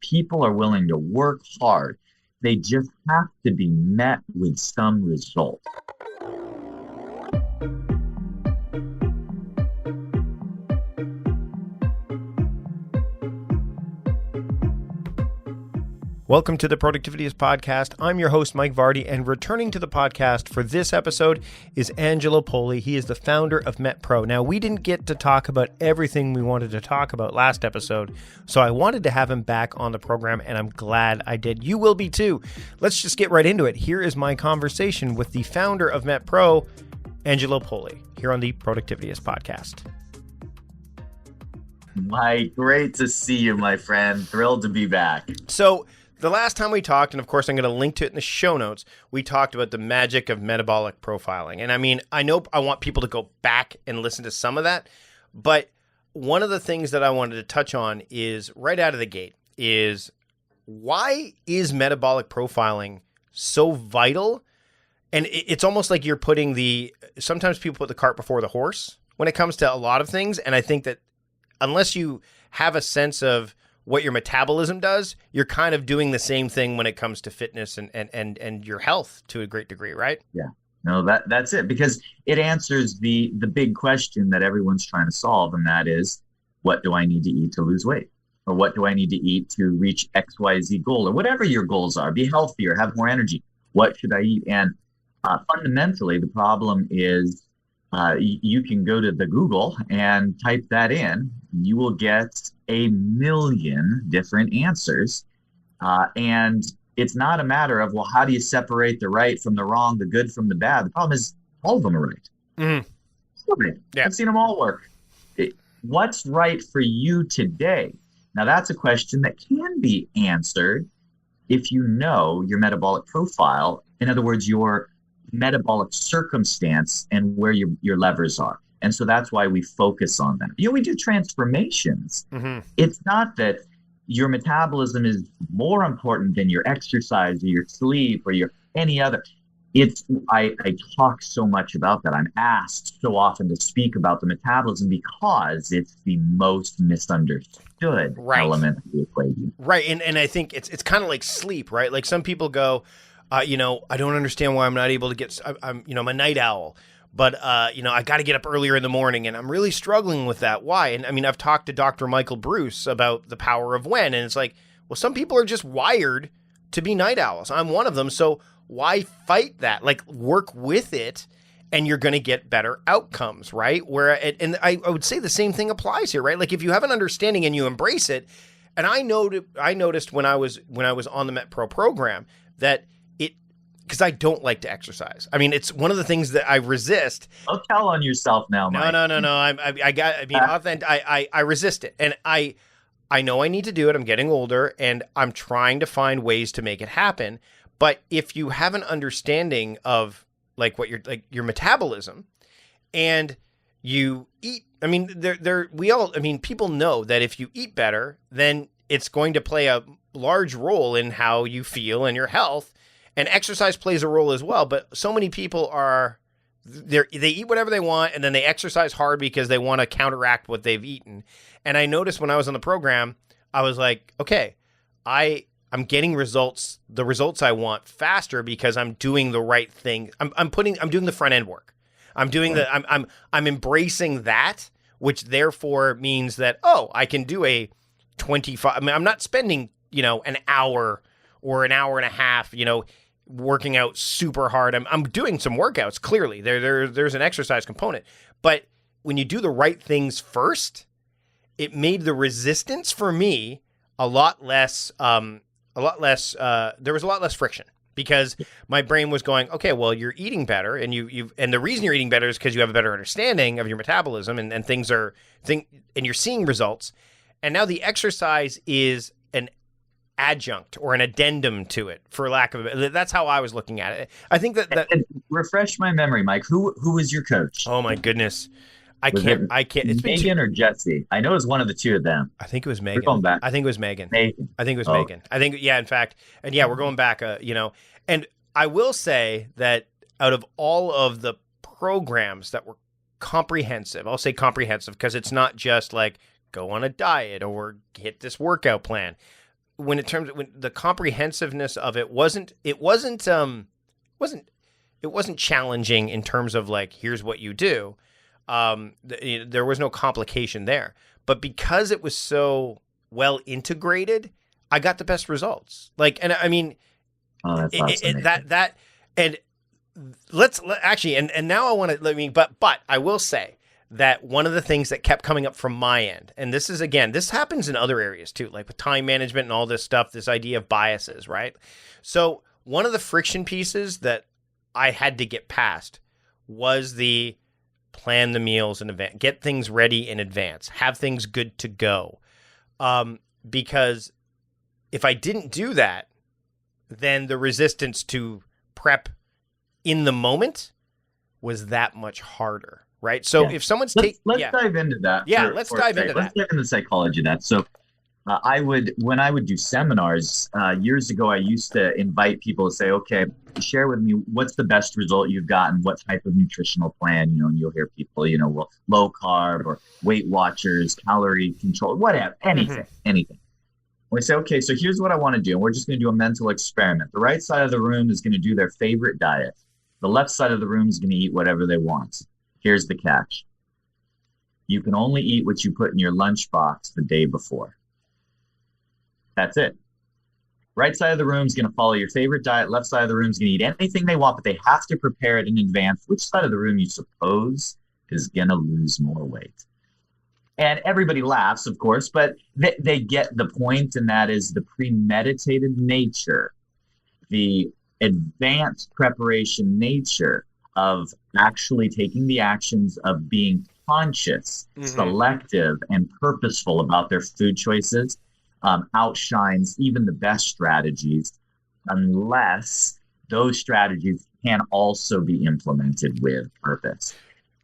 People are willing to work hard. They just have to be met with some result. Welcome to the Productivityist Podcast. I'm your host, Mike Vardy, and returning to the podcast for this episode is Angelo Poli. He is the founder of MetPro. Now, we didn't get to talk about everything we wanted to talk about last episode, so I wanted to have him back on the program, and I'm glad I did. You will be too. Let's just get right into it. Here is my conversation with the founder of MetPro, Angelo Poli, here on the Productivityist Podcast. Mike, great to see you, my friend. Thrilled to be back. So, the last time we talked, and of course I'm going to link to it in the show notes, we talked about the magic of metabolic profiling. And I mean, I know I want people to go back and listen to some of that, but one of the things that I wanted to touch on is right out of the gate is why is metabolic profiling so vital? And it's almost like you're putting sometimes people put the cart before the horse when it comes to a lot of things. And I think that unless you have a sense of what your metabolism does, you're kind of doing the same thing when it comes to fitness and your health to a great degree, right? Yeah, no, that's it, because it answers the big question that everyone's trying to solve, and that is, what do I need to eat to lose weight? Or what do I need to eat to reach XYZ goal? Or whatever your goals are, be healthier, have more energy. What should I eat? And fundamentally, the problem is you can go to the Google and type that in. You will get a million different answers. And it's not a matter of, well, how do you separate the right from the wrong, the good from the bad? The problem is all of them are right. Mm-hmm. Yeah. I've seen them all work. What's right for you today? Now, that's a question that can be answered if you know your metabolic profile. In other words, your metabolic circumstance and where your levers are. And so that's why we focus on that. We do transformations. Mm-hmm. It's not that your metabolism is more important than your exercise or your sleep or your any other. I talk so much about that. I'm asked so often to speak about the metabolism because it's the most misunderstood element of the equation. Right. And I think it's kind of like sleep, right? Like some people go, I don't understand why I'm not able to get, I'm a night owl, but, I got to get up earlier in the morning and I'm really struggling with that. Why? And I mean, I've talked to Dr. Michael Bruce about the power of when, and it's like, well, some people are just wired to be night owls. I'm one of them. So why fight that? Like, work with it and you're going to get better outcomes, right? And I would say the same thing applies here, right? Like if you have an understanding and you embrace it, and I noticed when I was on the MetPro program that because I don't like to exercise. I mean, it's one of the things that I resist. Don't tell on yourself now, Mike. No. I resist it. And I know I need to do it. I'm getting older and I'm trying to find ways to make it happen. But if you have an understanding of like what your metabolism and you eat, I mean, people know that if you eat better, then it's going to play a large role in how you feel and your health. And exercise plays a role as well, but so many people they eat whatever they want and then they exercise hard because they want to counteract what they've eaten. And I noticed when I was on the program, I was like, okay, I'm getting the results I want faster because I'm doing the right thing. I'm doing the front end work. I'm embracing that, which therefore means that, I can do a 25, I mean, I'm not spending, an hour or an hour and a half, working out super hard. I'm doing some workouts, clearly. There's an exercise component. But when you do the right things first, it made the resistance for me a lot less, there was a lot less friction because my brain was going, okay, well, you're eating better and and the reason you're eating better is because you have a better understanding of your metabolism and and you're seeing results. And now the exercise is an adjunct or an addendum to it, for lack of it. That's how I was looking at it. I think that and refresh my memory, Mike. Who was your coach? Oh my goodness. I can't. It's Megan or Jesse? I know it was one of the two of them. I think it was Megan. We're going back. I think it was Megan. Megan. I think, yeah, in fact. And yeah, we're going back, and I will say that out of all of the programs that were comprehensive, I'll say comprehensive because it's not just like go on a diet or hit this workout plan. when the comprehensiveness of it wasn't challenging in terms of like, here's what you do. There was no complication there, but because it was so well integrated, I got the best results. Like, and I mean, that's awesome. And now I want to, but I will say that one of the things that kept coming up from my end, and this happens in other areas too, like with time management and all this stuff, this idea of biases, right? So one of the friction pieces that I had to get past was the plan the meals in advance, get things ready in advance, have things good to go. Because if I didn't do that, then the resistance to prep in the moment was that much harder, right? So if someone's let's dive into that. Let's dive into the psychology of that. So when I would do seminars years ago, I used to invite people to say, okay, share with me what's the best result you've gotten, what type of nutritional plan, and you'll hear people, low carb or Weight Watchers, calorie control, whatever, anything. We say, okay, so here's what I want to do. And we're just going to do a mental experiment. The right side of the room is going to do their favorite diet. The left side of the room is going to eat whatever they want. Here's the catch. You can only eat what you put in your lunchbox the day before. That's it. Right side of the room is going to follow your favorite diet. Left side of the room is going to eat anything they want, but they have to prepare it in advance. Which side of the room you suppose is going to lose more weight? And everybody laughs, of course, but they get the point, and that is the premeditated nature, the advanced preparation nature of actually taking the actions of being conscious, selective, and purposeful about their food choices outshines even the best strategies, unless those strategies can also be implemented with purpose.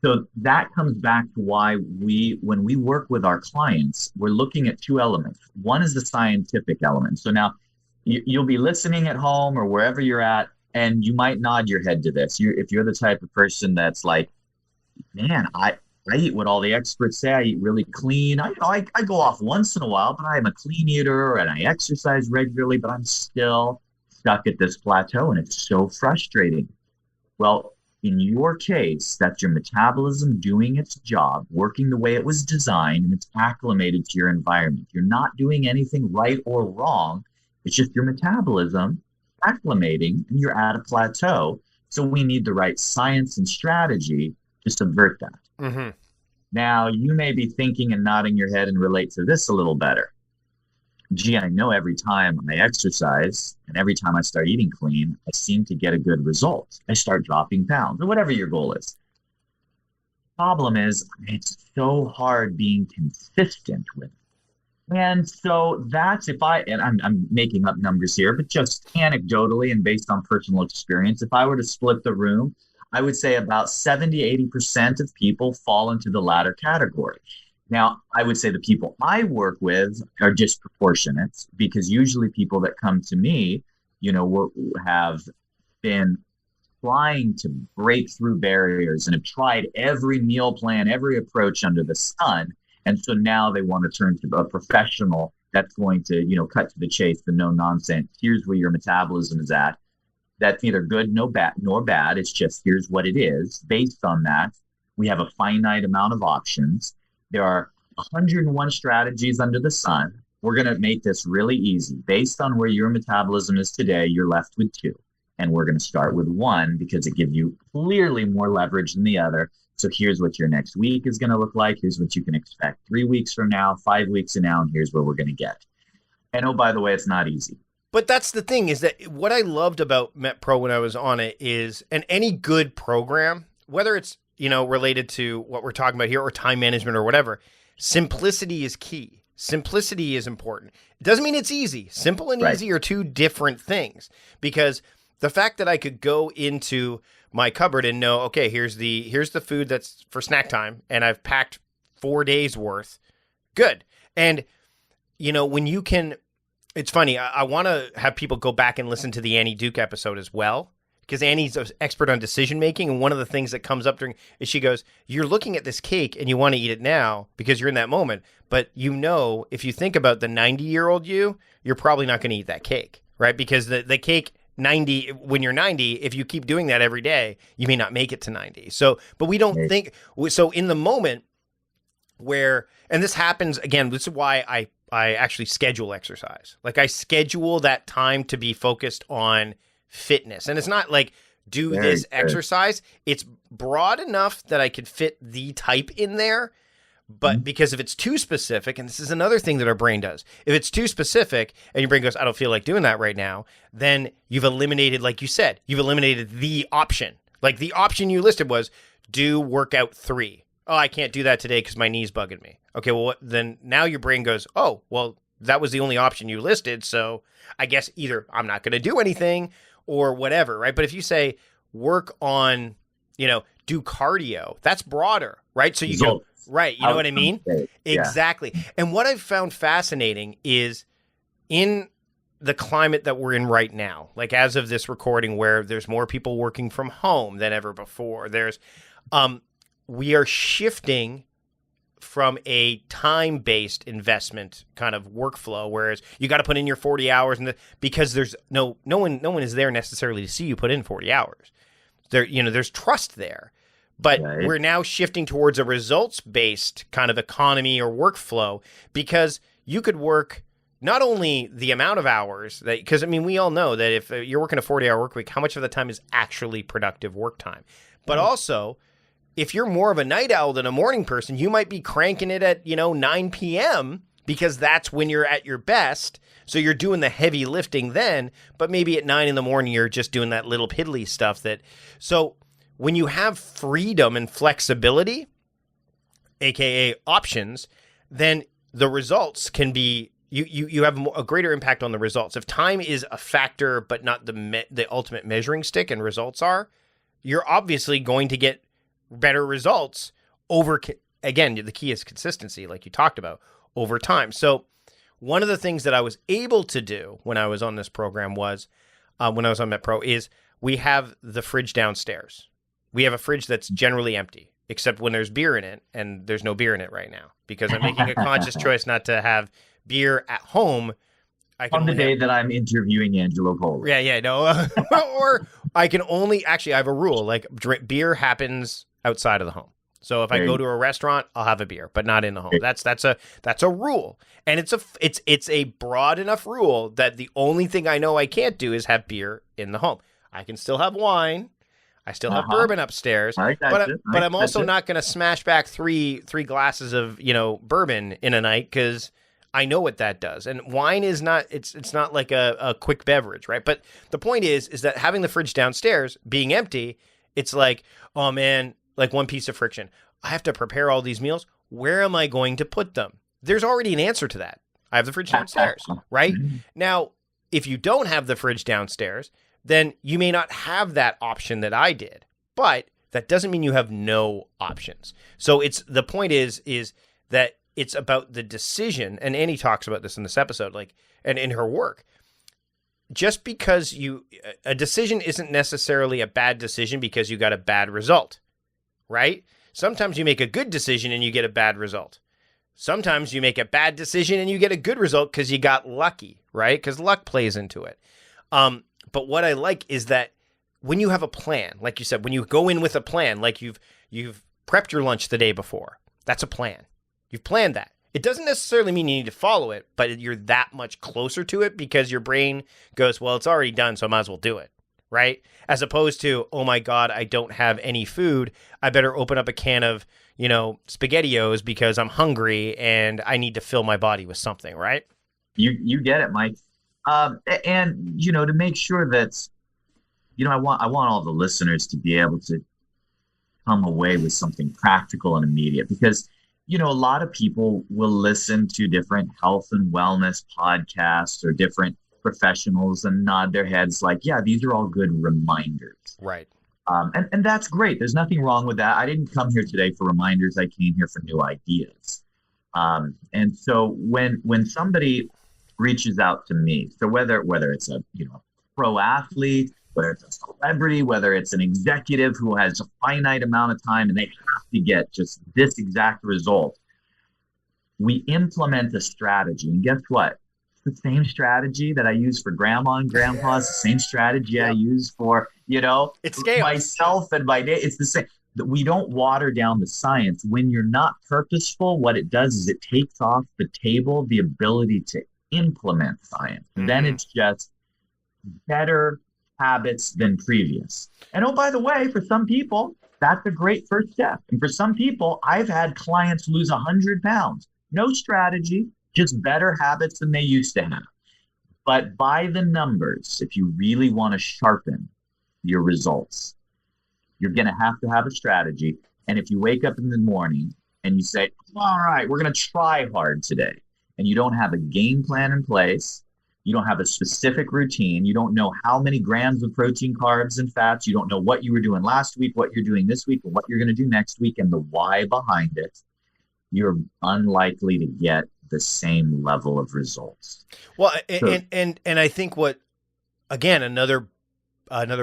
So that comes back to why when we work with our clients, we're looking at two elements. One is the scientific element. So now you'll be listening at home or wherever you're at, and you might nod your head to this. If you're the type of person that's like, man, I eat what all the experts say. I eat really clean. I go off once in a while, but I'm a clean eater and I exercise regularly, but I'm still stuck at this plateau, and it's so frustrating. Well, in your case, that's your metabolism doing its job, working the way it was designed, and it's acclimated to your environment. You're not doing anything right or wrong. It's just your metabolism acclimating, and you're at a plateau. So we need the right science and strategy to subvert that. Mm-hmm. Now, you may be thinking and nodding your head and relate to this a little better. Gee, I know every time I exercise and every time I start eating clean, I seem to get a good result. I start dropping pounds, or whatever your goal is. Problem is, it's so hard being consistent with it. And so that's I'm making up numbers here, but just anecdotally and based on personal experience, if I were to split the room, I would say about 70-80% of people fall into the latter category. Now, I would say the people I work with are disproportionate, because usually people that come to me, have been trying to break through barriers and have tried every meal plan, every approach under the sun. And so now they want to turn to a professional that's going to, cut to the chase, the no nonsense. Here's where your metabolism is at. That's neither good nor bad. It's just, here's what it is. Based on that, we have a finite amount of options. There are 101 strategies under the sun. We're going to make this really easy. Based on where your metabolism is today, you're left with 2. And we're going to start with 1 because it gives you clearly more leverage than the other. So here's what your next week is going to look like. Here's what you can expect 3 weeks from now, 5 weeks from now, and here's where we're going to get. And oh, by the way, it's not easy. But that's the thing, is that what I loved about MetPro when I was on it is, and any good program, whether it's related to what we're talking about here or time management or whatever, simplicity is key. Simplicity is important. It doesn't mean it's easy. Simple and easy are two different things, because the fact that I could go into my cupboard and know, okay, here's the food that's for snack time, and I've packed 4 days worth. Good. And when you can, it's funny. I want to have people go back and listen to the Annie Duke episode as well, because Annie's an expert on decision making. And one of the things that comes up is she goes, you're looking at this cake and you want to eat it now because you're in that moment. But if you think about the 90-year-old you're probably not going to eat that cake, right? Because the cake 90, when you're 90, if you keep doing that every day, you may not make it to 90. So, but we don't think, so in the moment and this happens, again, this is why I actually schedule exercise. Like I schedule that time to be focused on fitness. And it's not like do this exercise. It's broad enough that I could fit the type in there. But because if it's too specific, and this is another thing that our brain does, if it's too specific and your brain goes, I don't feel like doing that right now, then you've eliminated, like you said, you've eliminated the option. Like the option you listed was do workout 3. Oh, I can't do that today because my knee's bugging me. Okay, well, then now your brain goes, oh, well, that was the only option you listed. So I guess either I'm not going to do anything or whatever, right? But if you say work on, do cardio, that's broader, right? So you go, right, you know what I mean? Yeah. Exactly. And what I've found fascinating is in the climate that we're in right now, like as of this recording where there's more people working from home than ever before, we are shifting from a time-based investment kind of workflow, whereas you got to put in your 40 hours because there's no one is there necessarily to see you put in 40 hours. There's trust there. But we're now shifting towards a results-based kind of economy or workflow because you could work not only the amount of hours because we all know that if you're working a 40-hour work week, how much of the time is actually productive work time? But also, if you're more of a night owl than a morning person, you might be cranking it at, 9 p.m. because that's when you're at your best. So you're doing the heavy lifting then, but maybe at 9 in the morning, you're just doing that little piddly stuff so when you have freedom and flexibility, AKA options, then the results can be, you have a greater impact on the results. If time is a factor, but not the ultimate measuring stick and results are, you're obviously going to get better results again, the key is consistency, like you talked about, over time. So one of the things that I was able to do when I was on this program was, when I was on MetPro, is we have the fridge downstairs. We have a fridge that's generally empty, except when there's beer in it, and there's no beer in it right now because I'm making a conscious choice not to have beer at home. On the day that I'm interviewing Angelo Poli. Yeah, no. Or I can only, actually, I have a rule, like beer happens outside of the home. So if I go to a restaurant, I'll have a beer, but not in the home. That's a rule. And it's a broad enough rule that the only thing I know I can't do is have beer in the home. I can still have wine. I still have bourbon upstairs, but I'm also not going to smash back three glasses of bourbon in a night because I know what that does. And wine is not it's not like a quick beverage, right? But the point is that having the fridge downstairs being empty, it's like, oh man, like one piece of friction. I have to prepare all these meals. Where am I going to put them? There's already an answer to that. I have the fridge downstairs, right? Now, if you don't have the fridge downstairs, then you may not have that option that I did, but that doesn't mean you have no options. So the point is that it's about the decision, and Annie talks about this in this episode, and in her work. Just because a decision isn't necessarily a bad decision because you got a bad result, right? Sometimes you make a good decision and you get a bad result. Sometimes you make a bad decision and you get a good result because you got lucky, right? Because luck plays into it. But what I like is that when you have a plan, like you said, when you go in with a plan, like you've prepped your lunch the day before, that's a plan. You've planned that. It doesn't necessarily mean you need to follow it, but you're that much closer to it because your brain goes, well, it's already done, so I might as well do it, right? As opposed to, oh my God, I don't have any food. I better open up a can of, SpaghettiOs because I'm hungry and I need to fill my body with something, right? You get it, Mike. And to make sure that, I want all the listeners to be able to come away with something practical and immediate because, a lot of people will listen to different health and wellness podcasts or different professionals and nod their heads like, yeah, these are all good reminders. Right. And that's great. There's nothing wrong with that. I didn't come here today for reminders. I came here for new ideas. And so when somebody reaches out to me, so whether it's a pro athlete whether it's a celebrity, whether it's an executive who has a finite amount of time and they have to get just this exact result. We implement a strategy. And guess what? It's the same strategy that I use for grandma and grandpa. It's the same strategy I use for, it's myself and my day. It's the same. We don't water down the science. When you're not purposeful, what it does is it takes off the table the ability to implement science. And then it's just better habits than previous. And oh, by the way, for some people, that's a great first step. And for some people, I've had clients lose 100 pounds. No strategy, just better habits than they used to have. But by the numbers, if you really want to sharpen your results, you're going to have a strategy. And if you wake up in the morning and you say, all right, we're going to try hard today, and you don't have a game plan in place, you don't have a specific routine, you don't know how many grams of protein, carbs, and fats, you don't know what you were doing last week, what you're doing this week, and what you're going to do next week, and the why behind it, you're unlikely to get the same level of results. Well, and I think what, again, another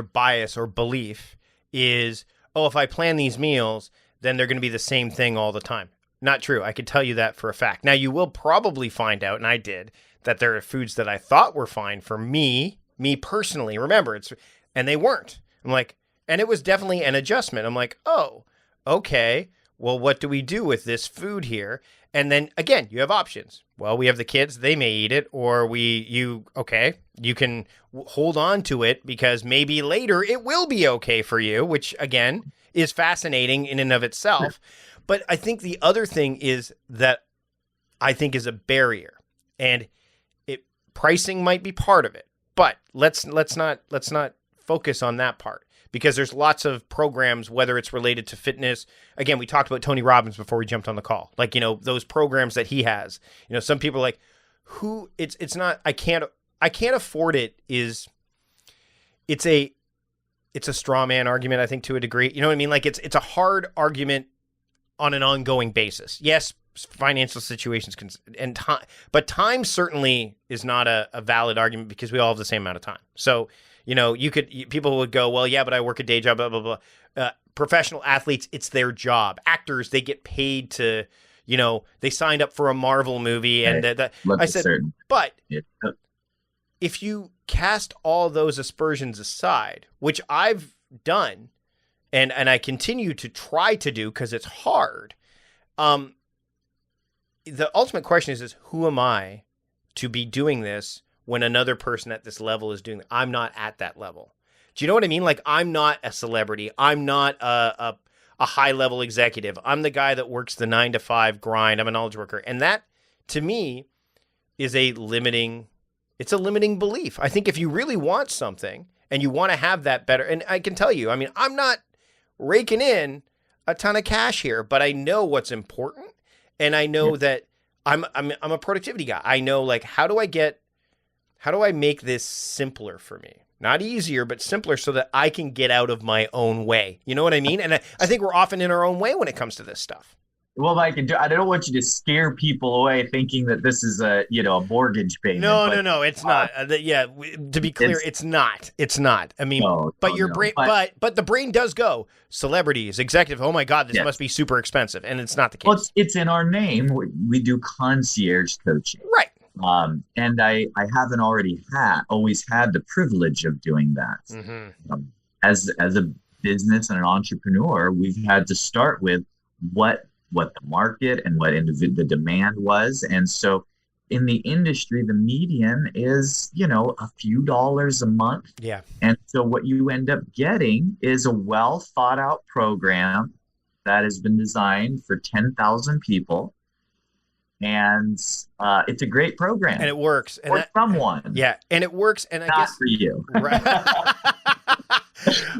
bias or belief is, if I plan these meals, then they're going to be the same thing all the time. Not true. I could tell you that for a fact. Now, you will probably find out, and I did, that there are foods that I thought were fine for me personally. Remember, and they weren't. I'm like, and it was definitely an adjustment. I'm like, oh, okay. Well, what do we do with this food here? And then again, you have options. Well, we have the kids, they may eat it, or you can hold on to it because maybe later it will be okay for you, which again is fascinating in and of itself. But I think the other thing is that I think is a barrier, and pricing might be part of it, but let's not focus on that part. Because there's lots of programs, whether it's related to fitness. Again, we talked about Tony Robbins before we jumped on the call. Like, those programs that he has. Some people are like, it's not, I can't afford it it's a straw man argument, I think, to a degree. You know what I mean? Like it's a hard argument on an ongoing basis. Yes, financial situations and time, but time certainly is not a valid argument because we all have the same amount of time. So, people would go, well, yeah, but I work a day job, blah, blah, blah. Professional athletes, it's their job. Actors, they get paid to, they signed up for a Marvel movie. And I said, but if you cast all those aspersions aside, which I've done, and I continue to try to do because it's hard, the ultimate question is who am I to be doing this when another person at this level is doing it? I'm not at that level. Do you know what I mean? Like, I'm not a celebrity. I'm not a high-level executive. I'm the guy that works the 9-to-5 grind. I'm a knowledge worker. And that, to me, is a limiting belief. I think if you really want something and you want to have that better, and I can tell you, I mean, I'm not raking in a ton of cash here, but I know what's important. And I know that I'm a productivity guy. I know, like, how do I make this simpler for me? Not easier, but simpler so that I can get out of my own way. You know what I mean? And I think we're often in our own way when it comes to this stuff. Well, I don't want you to scare people away thinking that this is a mortgage payment. No, it's not. To be clear, it's not. It's not. I mean, brain, but the brain does go celebrities, executive. Oh my God, this must be super expensive, and it's not the case. Well, it's in our name. We do concierge coaching, right? And I haven't always had the privilege of doing that. Mm-hmm. As a business and an entrepreneur, we've had to start with what the market and what the demand was. And so in the industry, the median is, a few dollars a month. Yeah. And so what you end up getting is a well thought out program that has been designed for 10,000 people. And it's a great program. And it works. And for someone. Yeah. And it works. And I not guess for you. Right.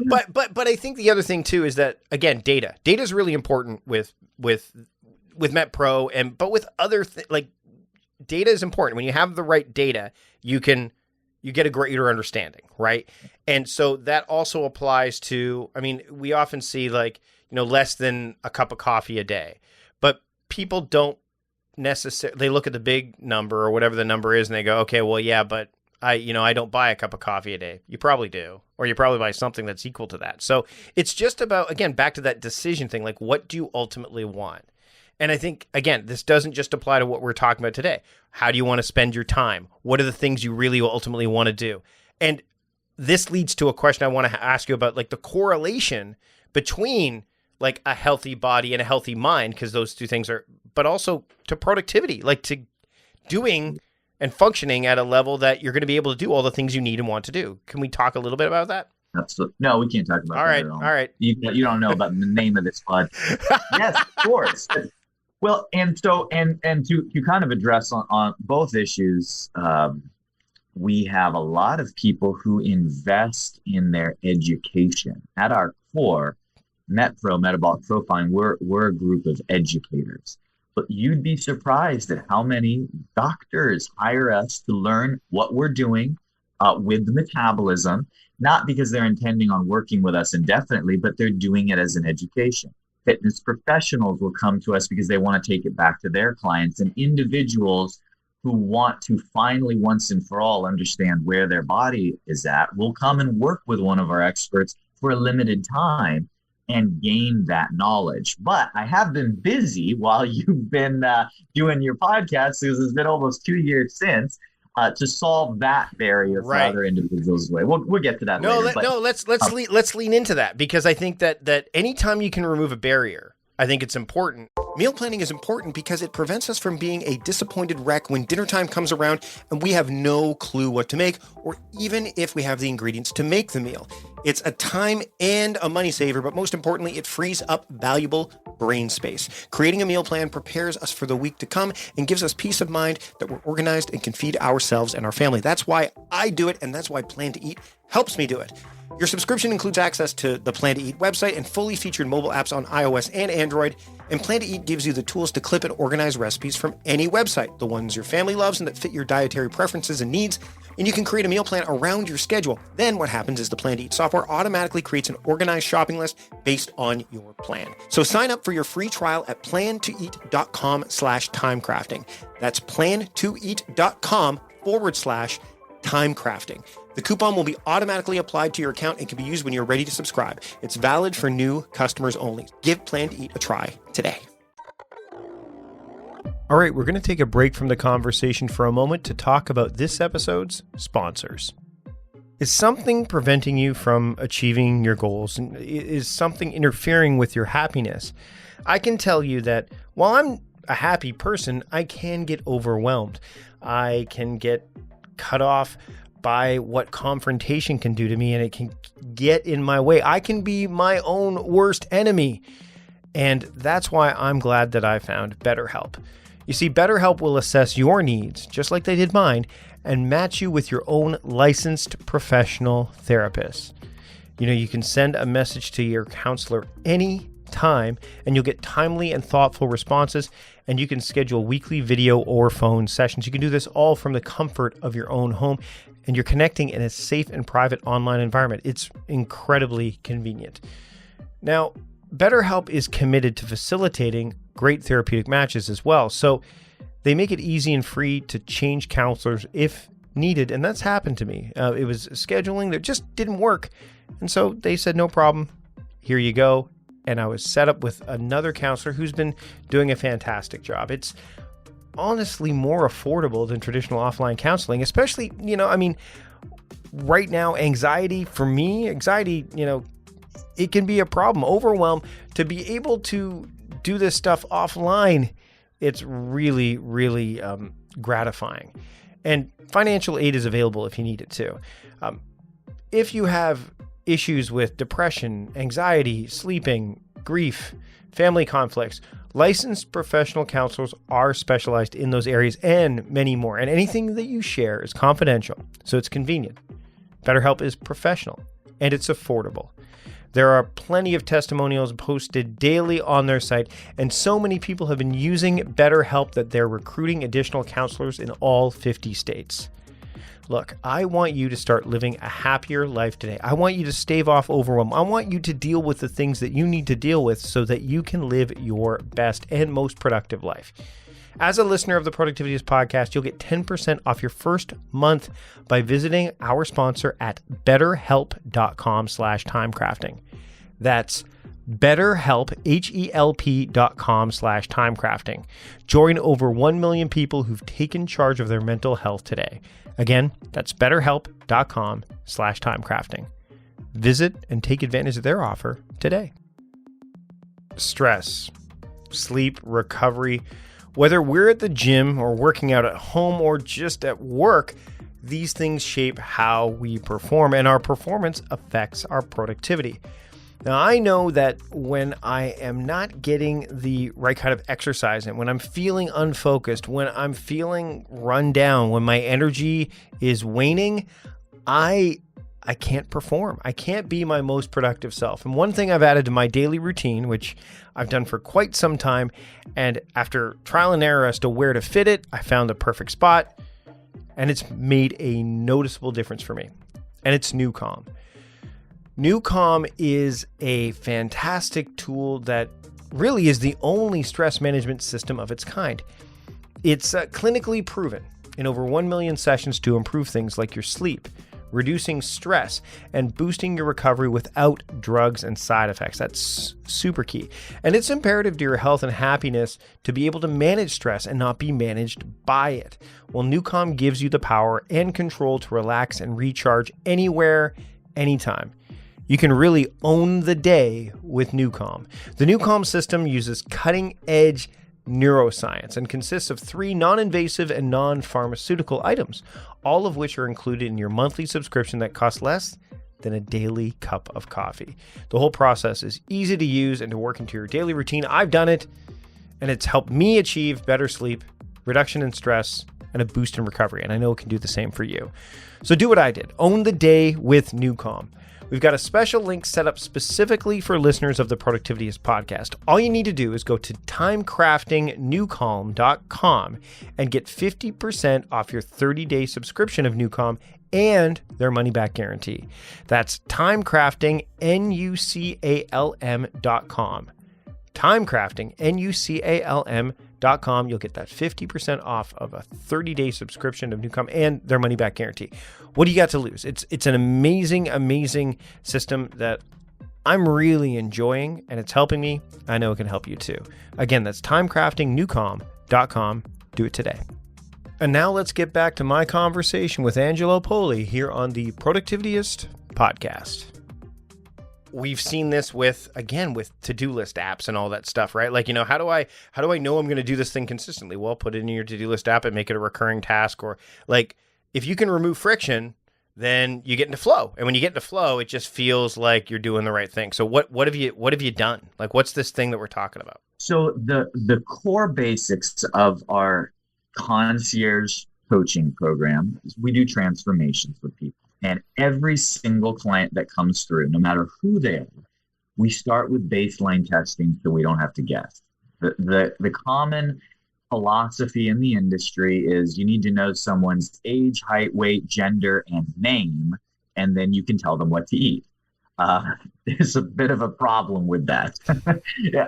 But I think the other thing too is that, again, data is really important with MetPro but with other like data is important. When you have the right data, you get a greater understanding, right? And so that also applies to, I mean, we often see like, less than a cup of coffee a day, but people don't necessarily, they look at the big number or whatever the number is and they go, okay, well, yeah, but I don't buy a cup of coffee a day. You probably do, or you probably buy something that's equal to that. So it's just about, again, back to that decision thing. Like, what do you ultimately want? And I think, again, this doesn't just apply to what we're talking about today. How do you want to spend your time? What are the things you really ultimately want to do? And this leads to a question I want to ask you about, like the correlation between like a healthy body and a healthy mind, because those two things are, but also to productivity, like to doing and functioning at a level that you're going to be able to do all the things you need and want to do. Can we talk a little bit about that? Absolutely. No, we can't talk about that at all. All right. You don't know about the name of this pod. Yes, of course. Well, and so, and to kind of address on both issues, we have a lot of people who invest in their education. At our core, MetPro, Metabolic Profiling, we're a group of educators. But you'd be surprised at how many doctors hire us to learn what we're doing with the metabolism, not because they're intending on working with us indefinitely, but they're doing it as an education. Fitness professionals will come to us because they want to take it back to their clients, and individuals who want to finally once and for all understand where their body is at will come and work with one of our experts for a limited time and gain that knowledge. But I have been busy while you've been doing your podcast, because it's been almost 2 years since, to solve that barrier for other individuals. We'll get to that later. Let's lean into that, because I think that anytime you can remove a barrier, I think it's important. Meal planning is important because it prevents us from being a disappointed wreck when dinner time comes around and we have no clue what to make, or even if we have the ingredients to make the meal. It's a time and a money saver, but most importantly, it frees up valuable brain space. Creating a meal plan prepares us for the week to come and gives us peace of mind that we're organized and can feed ourselves and our family. That's why I do it, and that's why Plan to Eat helps me do it. Your subscription includes access to the Plan to Eat website and fully featured mobile apps on iOS and Android. And Plan to Eat gives you the tools to clip and organize recipes from any website, the ones your family loves and that fit your dietary preferences and needs. And you can create a meal plan around your schedule. Then what happens is the Plan to Eat software automatically creates an organized shopping list based on your plan. So sign up for your free trial at plantoeat.com/timecrafting. That's plantoeat.com/timecrafting. The coupon will be automatically applied to your account and can be used when you're ready to subscribe. It's valid for new customers only. Give Plan to Eat a try today. All right, we're going to take a break from the conversation for a moment to talk about this episode's sponsors. Is something preventing you from achieving your goals? And is something interfering with your happiness? I can tell you that while I'm a happy person, I can get overwhelmed. I can get cut off by what confrontation can do to me, and it can get in my way. I can be my own worst enemy. And that's why I'm glad that I found BetterHelp. You see, BetterHelp will assess your needs, just like they did mine, and match you with your own licensed professional therapist. You can send a message to your counselor any time, and you'll get timely and thoughtful responses, and you can schedule weekly video or phone sessions. You can do this all from the comfort of your own home, and you're connecting in a safe and private online environment. It's incredibly convenient. Now, BetterHelp is committed to facilitating great therapeutic matches as well. So they make it easy and free to change counselors if needed. And that's happened to me. It was scheduling that just didn't work. And so they said, no problem. Here you go. And I was set up with another counselor who's been doing a fantastic job. It's honestly more affordable than traditional offline counseling, especially, right now, anxiety, it can be a problem. Overwhelm. To be able to do this stuff offline, it's really, really gratifying. And financial aid is available if you need it too. If you have issues with depression, anxiety, sleeping, grief, family conflicts, licensed professional counselors are specialized in those areas and many more. And anything that you share is confidential, so it's convenient. BetterHelp is professional and it's affordable. There are plenty of testimonials posted daily on their site, and so many people have been using BetterHelp that they're recruiting additional counselors in all 50 states. Look, I want you to start living a happier life today. I want you to stave off overwhelm. I want you to deal with the things that you need to deal with so that you can live your best and most productive life. As a listener of the Productivityist podcast, you'll get 10% off your first month by visiting our sponsor at betterhelp.com/timecrafting. That's BetterHelp, HELP.com/timecrafting. Join over 1 million people who've taken charge of their mental health today. Again, that's betterhelp.com/timecrafting. Visit and take advantage of their offer today. Stress, sleep, recovery, whether we're at the gym or working out at home or just at work, these things shape how we perform, and our performance affects our productivity. Now, I know that when I am not getting the right kind of exercise in, when I'm feeling unfocused, when I'm feeling run down, when my energy is waning, I can't perform. I can't be my most productive self. And one thing I've added to my daily routine, which I've done for quite some time, and after trial and error as to where to fit it, I found the perfect spot, and it's made a noticeable difference for me. And it's NewCalm. NewCalm is a fantastic tool that really is the only stress management system of its kind. It's clinically proven in over 1 million sessions to improve things like your sleep, reducing stress, and boosting your recovery without drugs and side effects. That's super key. And it's imperative to your health and happiness to be able to manage stress and not be managed by it. Well, NewCalm gives you the power and control to relax and recharge anywhere, anytime. You can really own the day with NewCalm. The NewCalm system uses cutting-edge neuroscience and consists of 3 non-invasive and non-pharmaceutical items, all of which are included in your monthly subscription that costs less than a daily cup of coffee. The whole process is easy to use and to work into your daily routine. I've done it, and it's helped me achieve better sleep, reduction in stress, and a boost in recovery, and I know it can do the same for you. So do what I did. Own the day with NewCalm. We've got a special link set up specifically for listeners of the Productivityist podcast. All you need to do is go to timecraftingnewcalm.com and get 50% off your 30-day subscription of NewCalm and their money-back guarantee. That's timecraftingnewcalm.com. timecraftingnewcalm.com. You'll get that 50% off of a 30-day subscription of NewCalm and their money-back guarantee. What do you got to lose? It's an amazing, amazing system that I'm really enjoying, and it's helping me. I know it can help you too. Again, that's timecraftingnewcalm.com. Do it today. And now let's get back to my conversation with Angelo Poli here on the Productivityist podcast. We've seen this with to-do list apps and all that stuff, right? Like, how do I know I'm going to do this thing consistently? Well, put it in your to-do list app and make it a recurring task. Or like, if you can remove friction, then you get into flow. And when you get into flow, it just feels like you're doing the right thing. So what have you done? Like, what's this thing that we're talking about? So the core basics of our concierge coaching program is we do transformations with people. And every single client that comes through, no matter who they are, we start with baseline testing so we don't have to guess. The common philosophy in the industry is you need to know someone's age, height, weight, gender, and name, and then you can tell them what to eat. There's a bit of a problem with that.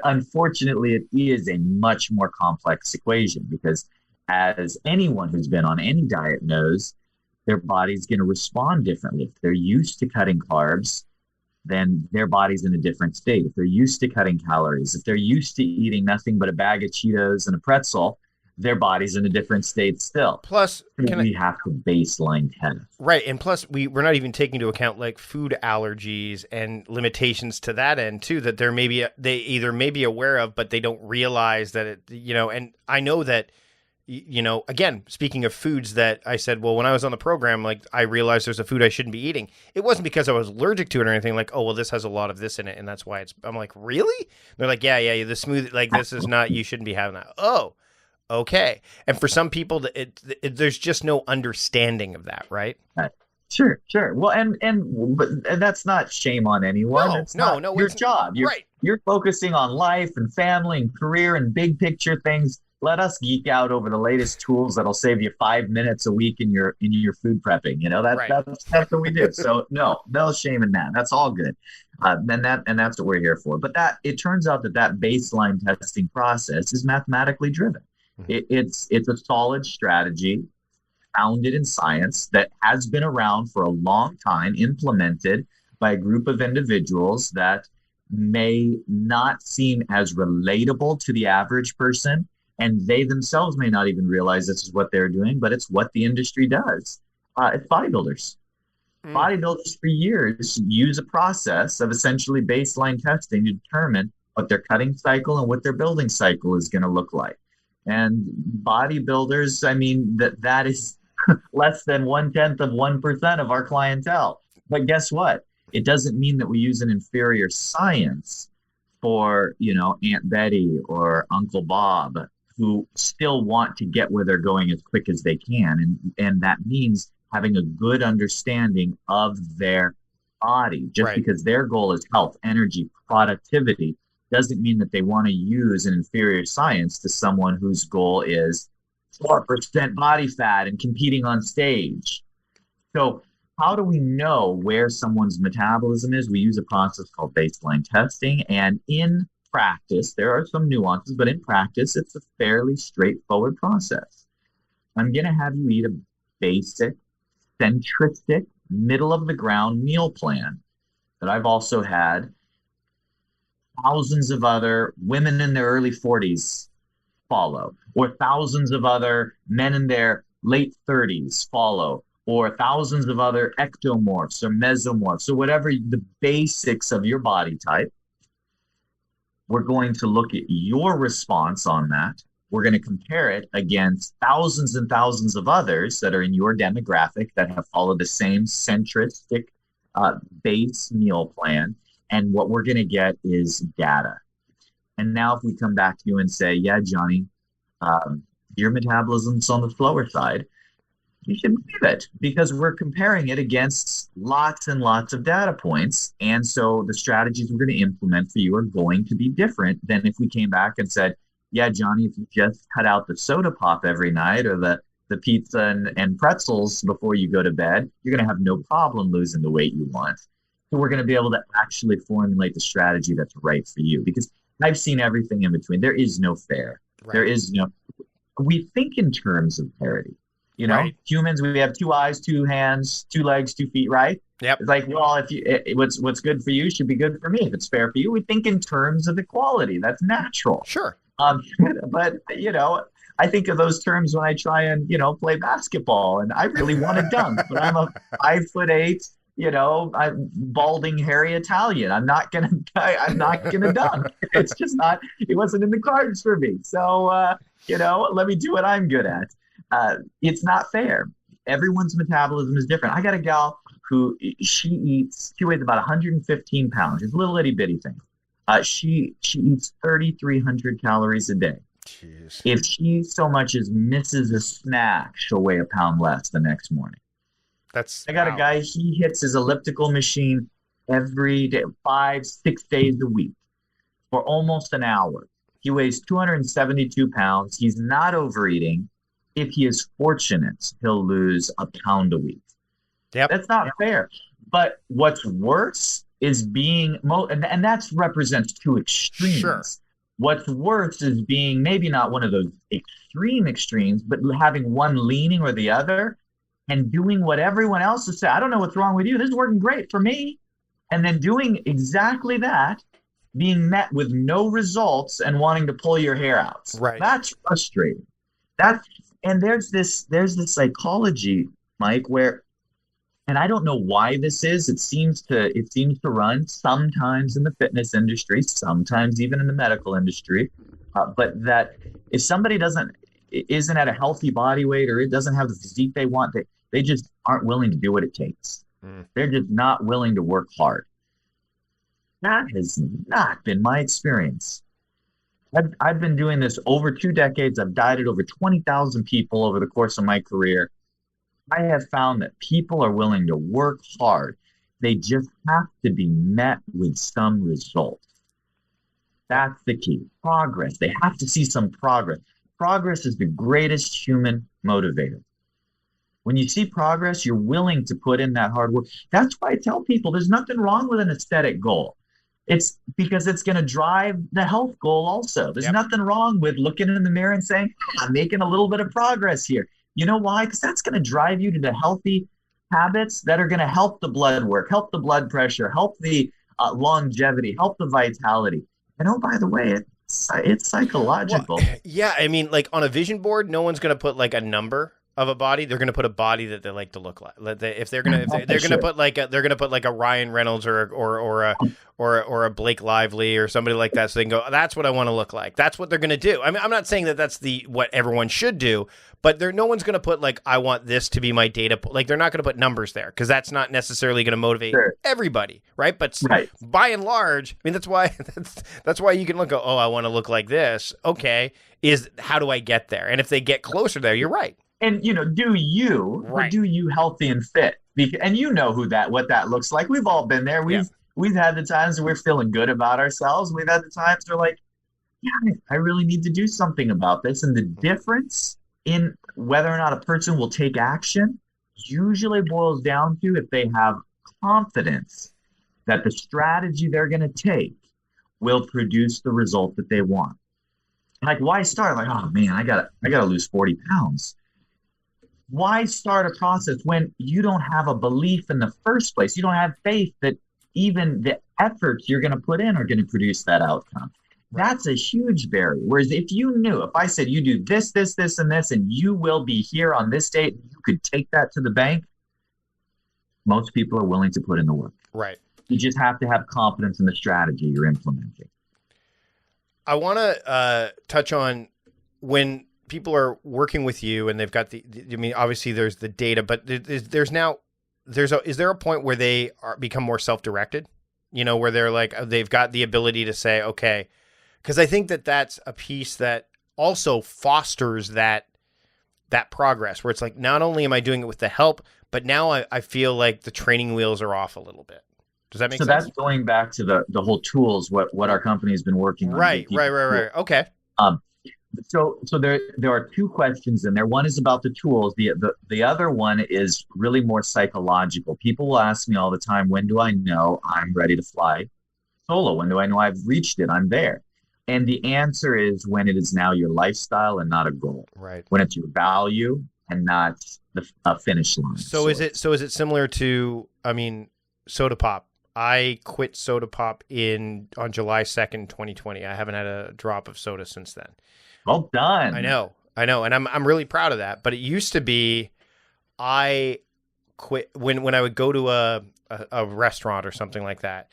Unfortunately, it is a much more complex equation because, as anyone who's been on any diet knows, their body's going to respond differently. If they're used to cutting carbs, then their body's in a different state. If they're used to cutting calories, if they're used to eating nothing but a bag of Cheetos and a pretzel, their body's in a different state still. Plus, we have to baseline test. Right. And plus, we're not even taking into account like food allergies and limitations to that end too, that they either may be aware of, but they don't realize that it, and I know that, again, speaking of foods that I said, well, when I was on the program, like I realized there's a food I shouldn't be eating. It wasn't because I was allergic to it or anything like, oh, well, this has a lot of this in it. And that's why I'm like, really? They're like, yeah, the smoothie, like this is not, you shouldn't be having that. Oh, okay. And for some people, there's just no understanding of that, right? Sure. Well, but that's not shame on anyone. It's not your job. You're focusing on life and family and career and big picture things. Let us geek out over the latest tools that'll save you 5 minutes a week in your food prepping. That's what we do. So no shame in that. That's all good. And that's what we're here for. But it turns out that baseline testing process is mathematically driven. It's a solid strategy founded in science that has been around for a long time, implemented by a group of individuals that may not seem as relatable to the average person. And they themselves may not even realize this is what they're doing, but it's what the industry does. It's bodybuilders. Bodybuilders for years use a process of essentially baseline testing to determine what their cutting cycle and what their building cycle is going to look like. And bodybuilders, I mean, that is less than 0.1% of our clientele. But guess what? It doesn't mean that we use an inferior science for, Aunt Betty or Uncle Bob, who still want to get where they're going as quick as they can. And that means having a good understanding of their body. Just because their goal is health, energy, productivity, doesn't mean that they want to use an inferior science to someone whose goal is 4% body fat and competing on stage. So how do we know where someone's metabolism is? We use a process called baseline testing. And in practice, there are some nuances, but in practice, it's a fairly straightforward process. I'm going to have you eat a basic, centristic, middle of the ground meal plan that I've also had thousands of other women in their early 40s follow, or thousands of other men in their late 30s follow, or thousands of other ectomorphs or mesomorphs, or whatever the basics of your body type. We're going to look at your response on that. We're going to compare it against thousands and thousands of others that are in your demographic that have followed the same centristic base meal plan. And what we're going to get is data. And now if we come back to you and say, yeah, Johnny, your metabolism's on the slower side, you should believe it, because we're comparing it against lots and lots of data points. And so the strategies we're going to implement for you are going to be different than if we came back and said, yeah, Johnny, if you just cut out the soda pop every night or the pizza and pretzels before you go to bed, you're going to have no problem losing the weight you want. So we're going to be able to actually formulate the strategy that's right for you, because I've seen everything in between. There is no fair. Right. There is we think in terms of parity. Humans, we have 2 eyes, 2 hands, 2 legs, 2 feet, right? Yep. It's like, well, what's good for you should be good for me. If it's fair for you, we think in terms of equality. That's natural. Sure. But I think of those terms when I try and play basketball, and I really want to dunk, but I'm a 5'8", I'm balding, hairy Italian. I'm not gonna dunk. It's just not. It wasn't in the cards for me. So let me do what I'm good at. It's not fair. Everyone's metabolism is different. I got a gal who she weighs about 115 pounds. It's a little itty bitty thing. She eats 3,300 calories a day. Jeez. If she so much as misses a snack, she'll weigh a pound less the next morning. I got a guy, he hits his elliptical machine every day, 5-6 days a week for almost an hour. He weighs 272 pounds. He's not overeating. If he is fortunate, he'll lose a pound a week. Yep. That's not fair. But what's worse is being, and that represents 2 extremes. Sure. What's worse is being maybe not one of those extremes, but having one leaning or the other, and doing what everyone else is saying. I don't know what's wrong with you. This is working great for me. And then doing exactly that, being met with no results and wanting to pull your hair out. Right. That's frustrating. And there's this psychology, Mike, where, and I don't know why this is. It seems to run sometimes in the fitness industry, sometimes even in the medical industry. But that if somebody isn't at a healthy body weight, or it doesn't have the physique they want, they just aren't willing to do what it takes. They're just not willing to work hard. That has not been my experience. I've been doing this over 2 decades. I've dieted over 20,000 people over the course of my career. I have found that people are willing to work hard. They just have to be met with some results. That's the key. Progress. They have to see some progress. Progress is the greatest human motivator. When you see progress, you're willing to put in that hard work. That's why I tell people there's nothing wrong with an aesthetic goal. It's because it's going to drive the health goal also. There's Yep. nothing wrong with looking in the mirror and saying, I'm making a little bit of progress here. You know why? Because that's going to drive you to the healthy habits that are going to help the blood work, help the blood pressure, help the longevity, help the vitality. And oh, by the way, it's psychological. Well, yeah, I mean, like on a vision board, no one's going to put like a number of a body. They're going to put a body that they like to look like. If they're going to put like a Ryan Reynolds or a Blake Lively or somebody like that, so they can go, that's what I want to look like. That's what they're going to do. I mean, I'm not saying that that's what everyone should do, but no one's going to put like, I want this to be my data. Like they're not going to put numbers there because that's not necessarily going to motivate everybody, right? But by and large, I mean, that's why you can look, oh, I want to look like this. Okay, how do I get there? And if they get closer there, you're right. And do you healthy and fit? And you know what that looks like. We've all been there. We've had the times where we're feeling good about ourselves. We've had the times where like, yeah, I really need to do something about this. And the difference in whether or not a person will take action usually boils down to if they have confidence that the strategy they're going to take will produce the result that they want. Like, why start? Like, oh man, I gotta lose 40 pounds. Why start a process when you don't have a belief in the first place? You don't have faith that even the efforts you're going to put in are going to produce that outcome. That's a huge barrier. Whereas if I said you do this, this, this, and this, and you will be here on this date, you could take that to the bank, most people are willing to put in the work. Right. You just have to have confidence in the strategy you're implementing. I want to touch on when people are working with you and they've got obviously there's the data, but is there a point where they become more self-directed, where they're like, they've got the ability to say, okay, because I think that's a piece that also fosters that progress where it's like, not only am I doing it with the help, but now I feel like the training wheels are off a little bit. Does that make sense? So that's going back to the whole tools, what our company has been working on. Right. Okay. So there are two questions in there. One is about the tools. The other one is really more psychological. People will ask me all the time, when do I know I'm ready to fly solo? When do I know I've reached it? I'm there. And the answer is when it is now your lifestyle and not a goal. Right. When it's your value and not a finish line. So is it similar to, Soda Pop? I quit Soda Pop on July 2nd, 2020. I haven't had a drop of soda since then. Well done. I know. And I'm really proud of that. But it used to be I quit when I would go to a restaurant or something like that,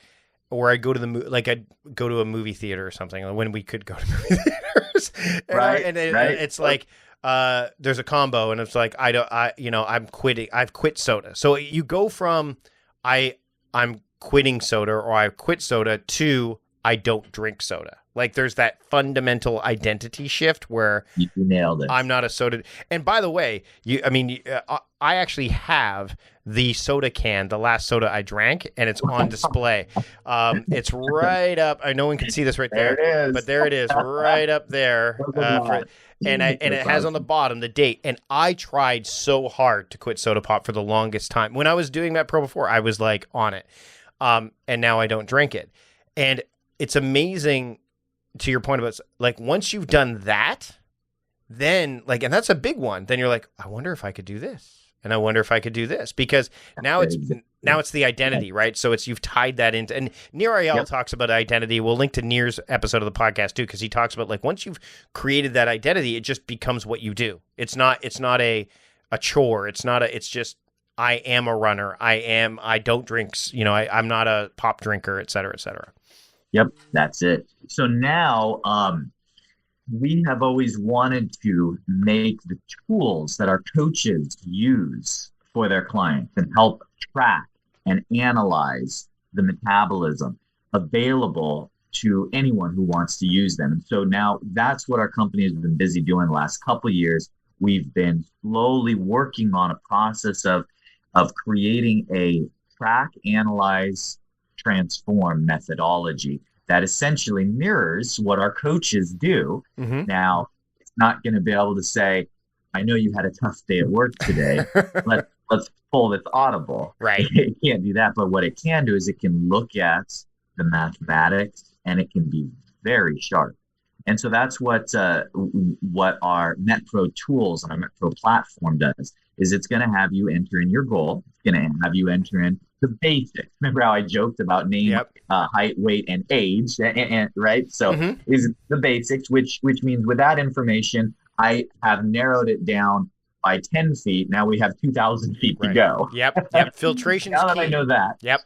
or I'd go to a movie theater or something when we could go to movie theaters. It's like there's a combo and it's like I'm quitting. I've quit soda. So you go from I'm quitting soda or I quit soda to I don't drink soda. Like there's that fundamental identity shift where you nailed it. I'm not a soda. And by the way, I actually have the soda can, the last soda I drank, and it's on display. It's right up. I no one can see this right there, it is. But there it is, right up there. And it has on the bottom the date. And I tried so hard to quit Soda Pop for the longest time. When I was doing MetPro before, I was like on it. And now I don't drink it. And it's amazing to your point about like once you've done that, then like, and that's a big one, then you're like, I wonder if I could do this. And I wonder if I could do this because now it's the identity, right? So you've tied that into, and Nir Ayal talks about identity. We'll link to Nir's episode of the podcast too, because he talks about like once you've created that identity, it just becomes what you do. It's not a chore. It's just I am a runner. I don't drink. I'm not a pop drinker, et cetera, et cetera. Yep, that's it. So now we have always wanted to make the tools that our coaches use for their clients and help track and analyze the metabolism available to anyone who wants to use them. And so now that's what our company has been busy doing the last couple of years. We've been slowly working on a process of creating a track, analyze, transform methodology that essentially mirrors what our coaches do. Mm-hmm. Now, it's not going to be able to say, I know you had a tough day at work today. Let's pull this audible. Right. It can't do that. But what it can do is it can look at the mathematics, and it can be very sharp. And so that's what our MetPro tools and our MetPro platform does, is it's going to have you enter in your goal. It's going to have you enter in the basics. Remember how I joked about name, height, weight, and age, right? So is the basics, which means with that information, I have narrowed it down by 10 feet. Now we have 2,000 feet to go. Yep. Filtration is key. Now that I know that. Yep.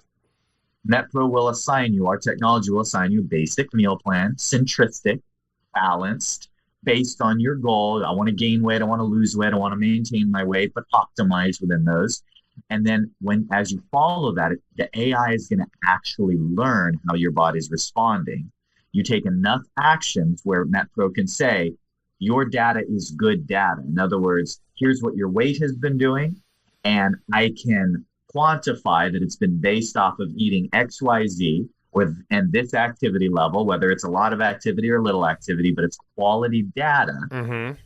MetPro will assign you, our technology will assign you basic meal plan, centristic, balanced, based on your goal. I want to gain weight, I want to lose weight, I want to maintain my weight, but optimize within those. And then as you follow that, the AI is going to actually learn how your body's responding. You take enough actions where MetPro can say, your data is good data. In other words, here's what your weight has been doing, and I can quantify that it's been based off of eating XYZ and this activity level, whether it's a lot of activity or little activity, but it's quality data.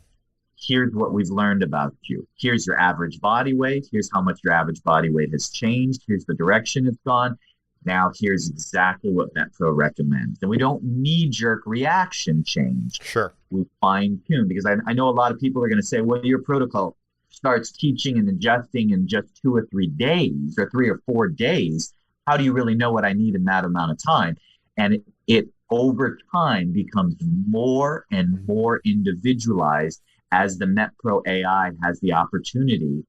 Here's what we've learned about you. Here's your average body weight. Here's how much your average body weight has changed. Here's the direction it's gone. Now here's exactly what MetPro recommends. And we don't knee-jerk reaction change. Sure. We fine-tune, because I know a lot of people are going to say, well, your protocol starts teaching and adjusting in just 2 or 3 days or 3 or 4 days. How do you really know what I need in that amount of time? And it over time becomes more and more individualized as the MetPro AI has the opportunity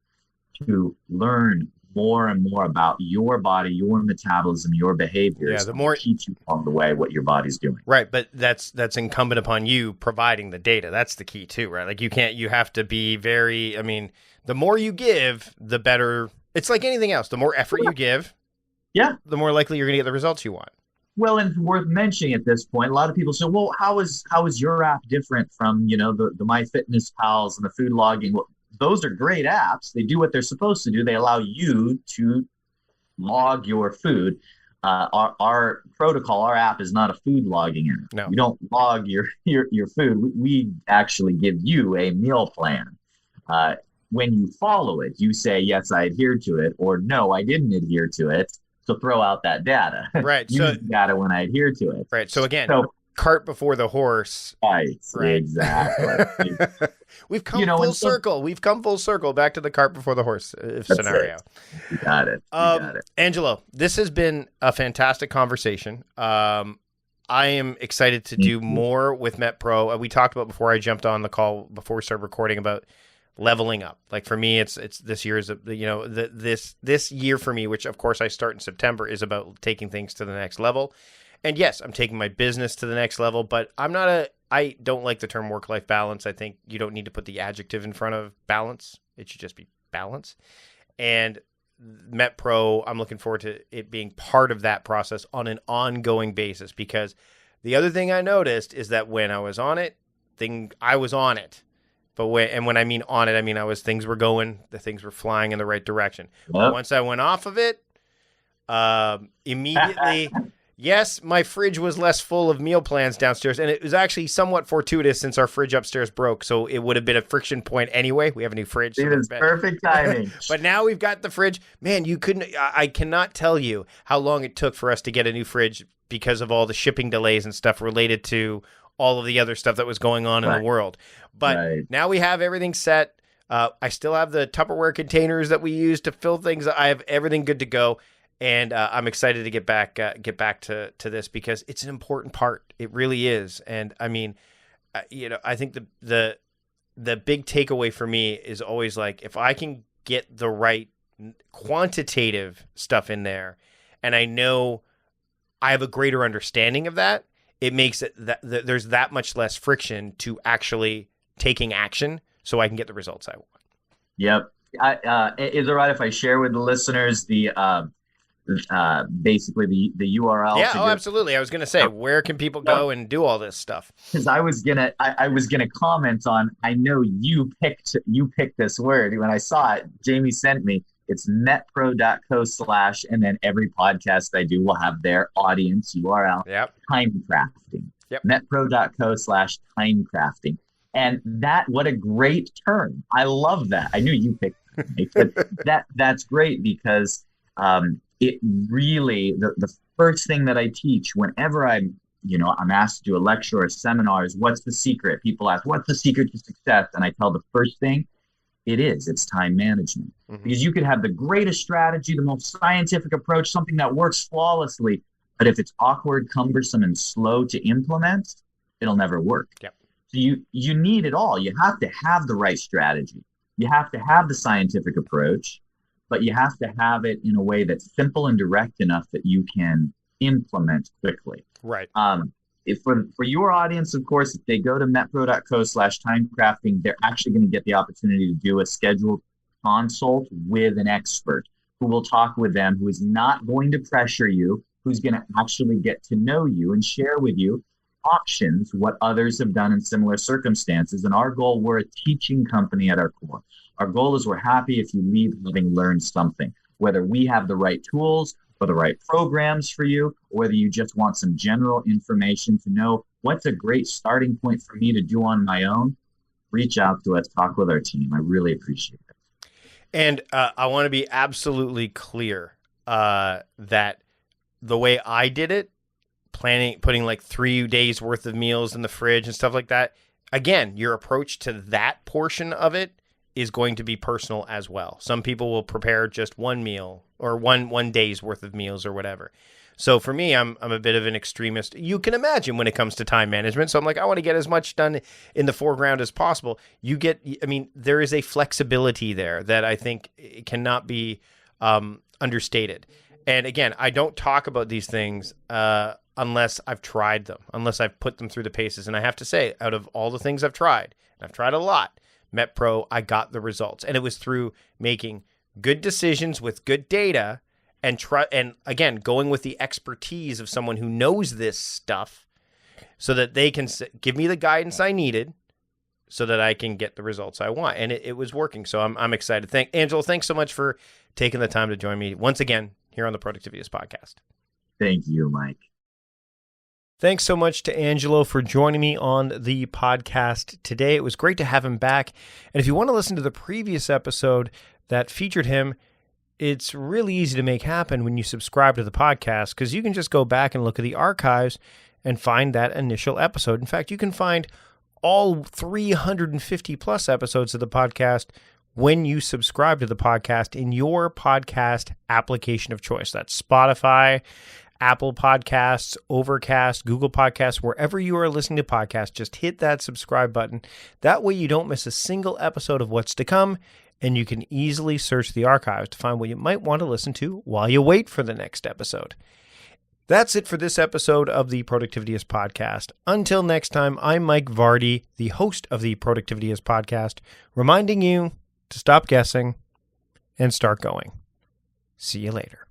to learn more and more about your body, your metabolism, your behaviors. Yeah, the more teach you along the way what your body's doing. Right, but that's incumbent upon you providing the data. That's the key too, right? Like you have to be very, the more you give, the better. It's like anything else. The more effort you give, the more likely you're going to get the results you want. Well, and it's worth mentioning at this point, a lot of people say, well, how is your app different from, the MyFitnessPals and the food logging? Well, those are great apps. They do what they're supposed to do. They allow you to log your food. Our protocol, our app is not a food logging app. No. You don't log your food. We actually give you a meal plan. When you follow it, you say, yes, I adhered to it, or no, I didn't adhere to it. So throw out that data. Right. Use data when I adhere to it. Right. So again, cart before the horse. Right. Exactly. We've come full circle. We've come full circle back to the cart before the horse scenario. You got it. Angelo, this has been a fantastic conversation. I am excited to do more with MetPro. We talked about before I jumped on the call, before we started recording, about leveling up. Like for me, it's this year is this year for me, which of course I start in September, is about taking things to the next level. And yes, I'm taking my business to the next level, but I don't like the term work-life balance. I think you don't need to put the adjective in front of balance. It should just be balance. And MetPro, I'm looking forward to it being part of that process on an ongoing basis, because the other thing I noticed is that when I was on it, I was on it. But when I mean on it, things were going, the things were flying in the right direction. Yep. But once I went off of it, immediately, yes, my fridge was less full of meal plans downstairs, and it was actually somewhat fortuitous since our fridge upstairs broke, so it would have been a friction point anyway. We have a new fridge. It was perfect timing. But now we've got the fridge. Man, I cannot tell you how long it took for us to get a new fridge because of all the shipping delays and stuff related to all of the other stuff that was going on in the world. But now we have everything set. I still have the Tupperware containers that we use to fill things. I have everything good to go. And I'm excited to get back to this, because it's an important part. It really is. And I think the big takeaway for me is always like, if I can get the right quantitative stuff in there, and I know I have a greater understanding of that, it makes it that there's that much less friction to actually taking action, so I can get the results I want. Yep. Is it right if I share with the listeners the basically the URL? Yeah. Absolutely. I was going to say, where can people go and do all this stuff? Because I was gonna comment on. I know you picked this word when I saw it. Jamie sent me. It's metpro.co/ and then every podcast I do will have their audience URL. Yep. Time crafting. Yep. metpro.co/time crafting. And what a great term. I love that. I knew you picked it, but that's great, because it really, first thing that I teach whenever I'm asked to do a lecture or a seminar is, what's the secret? People ask, what's the secret to success? And I tell the first thing, it's time management. Mm-hmm. Because you could have the greatest strategy, the most scientific approach, something that works flawlessly, but if it's awkward, cumbersome, and slow to implement, it'll never work. Yep. So you need it all. You have to have the right strategy. You have to have the scientific approach, but you have to have it in a way that's simple and direct enough that you can implement quickly. Right. For your audience, of course, if they go to metpro.co/timecrafting, they're actually going to get the opportunity to do a scheduled consult with an expert who will talk with them, who is not going to pressure you, who's going to actually get to know you and share with you options, what others have done in similar circumstances. And our goal, we're a teaching company at our core. Our goal is we're happy if you leave having learned something, whether we have the right tools or the right programs for you, or whether you just want some general information to know what's a great starting point for me to do on my own. Reach out to us, talk with our team. I really appreciate it. And I want to be absolutely clear that the way I did it, putting like 3 days worth of meals in the fridge and stuff like that, again, your approach to that portion of it is going to be personal as well. Some people will prepare just one meal or one day's worth of meals or whatever. So for me, I'm a bit of an extremist. You can imagine when it comes to time management. So I'm like, I want to get as much done in the foreground as possible. There is a flexibility there that I think cannot be understated. And again, I don't talk about these things unless I've tried them, unless I've put them through the paces. And I have to say, out of all the things I've tried, and I've tried a lot, MetPro, I got the results. And it was through making good decisions with good data and again, going with the expertise of someone who knows this stuff so that they can give me the guidance I needed so that I can get the results I want. And it was working. So I'm excited. Angelo, thanks so much for taking the time to join me once again here on the Productivityist podcast. Thank you, Mike. Thanks so much to Angelo for joining me on the podcast today. It was great to have him back. And if you want to listen to the previous episode that featured him, it's really easy to make happen when you subscribe to the podcast, because you can just go back and look at the archives and find that initial episode. In fact, you can find all 350 plus episodes of the podcast when you subscribe to the podcast in your podcast application of choice. That's Spotify, Apple Podcasts, Overcast, Google Podcasts, wherever you are listening to podcasts, just hit that subscribe button. That way you don't miss a single episode of what's to come, and you can easily search the archives to find what you might want to listen to while you wait for the next episode. That's it for this episode of the Productivityist podcast. Until next time, I'm Mike Vardy, the host of the Productivityist podcast, reminding you to stop guessing and start going. See you later.